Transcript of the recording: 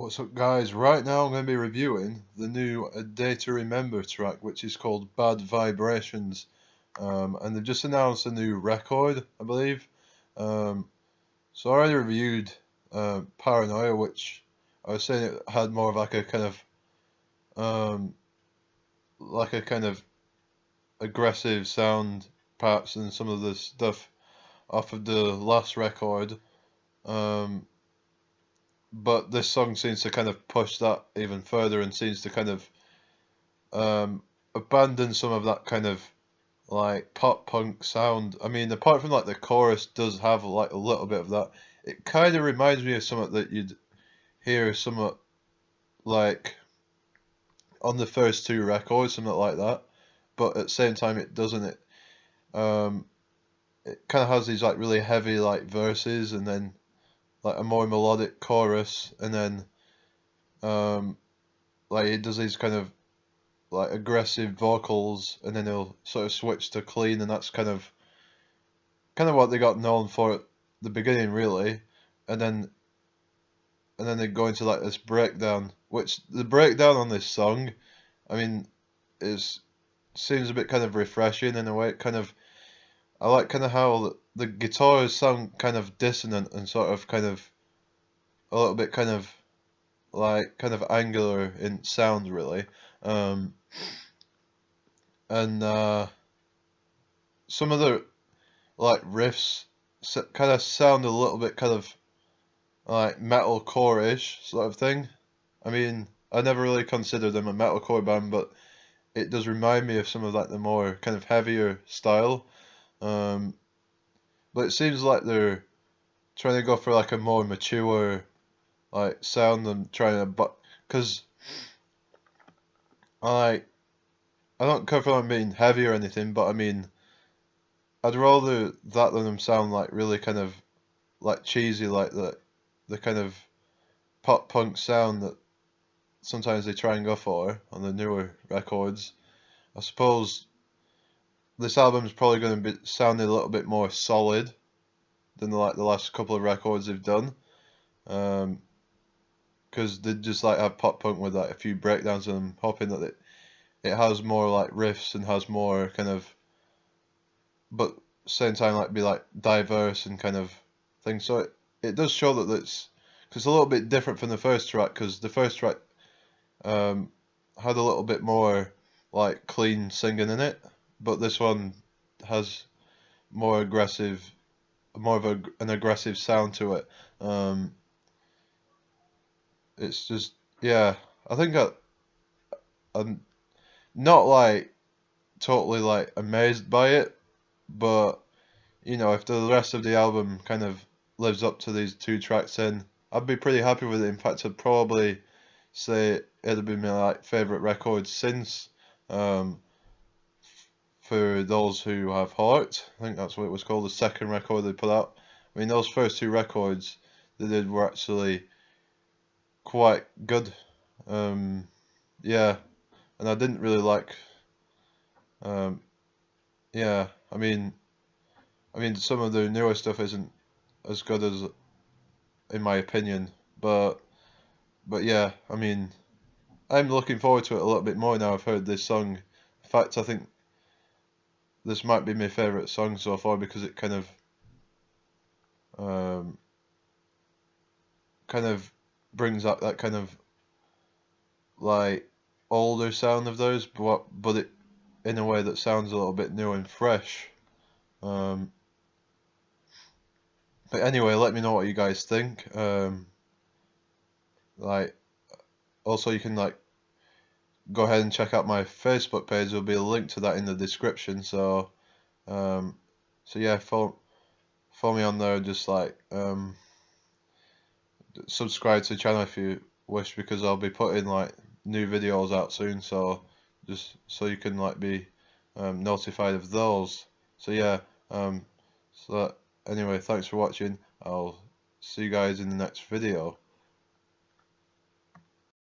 What's up, guys? Right now I'm going to be reviewing the new A Day to Remember track, which is called Bad Vibrations. And they've just announced a new record, I believe. So I already reviewed Paranoia, which I was saying it had more of like a kind of aggressive sound parts than some of the stuff off of the last record. But this song seems to kind of push that even further and seems to kind of abandon some of that kind of like pop punk sound. I mean, apart from like the chorus does have like a little bit of that. It kind of reminds me of something that you'd hear somewhat like on the first two records, something like that. But at the same time, it doesn't. Um, it kind of has these like really heavy like verses and then like a more melodic chorus and then like it does these kind of like aggressive vocals and then he'll sort of switch to clean, and that's kind of what they got known for at the beginning, really. And then and then they go into like this breakdown, which the breakdown on this song, I mean, is seems a bit kind of refreshing in a way. I like kind of how the guitars sound kind of dissonant and sort of kind of a little bit kind of angular in sound, really. um and some of the like riffs kind of sound a little bit kind of like metalcore-ish sort of thing. I mean, I never really considered them a metalcore band, but it does remind me of some of like the more kind of heavier style. Um, but it seems like they're trying to go for like a more mature like sound and trying to, but because I I don't come from being heavy or anything, but I mean I'd rather that than them sound like really kind of like cheesy, like the kind of pop punk sound that sometimes they try and go for on the newer records. I suppose this album's probably going to be sounding a little bit more solid than like the last couple of records they've done, because they just like have pop punk with like a few breakdowns, and I'm hoping that it has more like riffs and has more kind of, but same time like be like diverse and kind of thing. So it does show that it's, cause it's a little bit different from the first track, because the first track um, had a little bit more like clean singing in it, but this one has more aggressive, more of an aggressive sound to it. Um, it's just, yeah, I think I'm not like totally like amazed by it, but you know, if the rest of the album kind of lives up to these two tracks, then I'd be pretty happy with it. In fact, I'd probably say it'd be my like favorite record since um, For Those Who Have Heart. I think that's what it was called, the second record they put out. I mean, those first two records they did were actually quite good. Um, yeah, and I didn't really like. Um, yeah, I mean, some of the newer stuff isn't as good as, in my opinion, but yeah, I mean, I'm looking forward to it a little bit more now I've heard this song. In fact, I think this might be my favorite song so far because it um, kind of brings up that kind of like older sound of those, but it in a way that sounds a little bit new and fresh. Um, but anyway, let me know what you guys think. Like, also you can like go ahead and check out my Facebook page. There'll be a link to that in the description. Um, so yeah, follow me on there. Just like subscribe to the channel if you wish, because I'll be putting like new videos out soon. So just so you can like be notified of those. So yeah. So anyway, thanks for watching. I'll see you guys in the next video.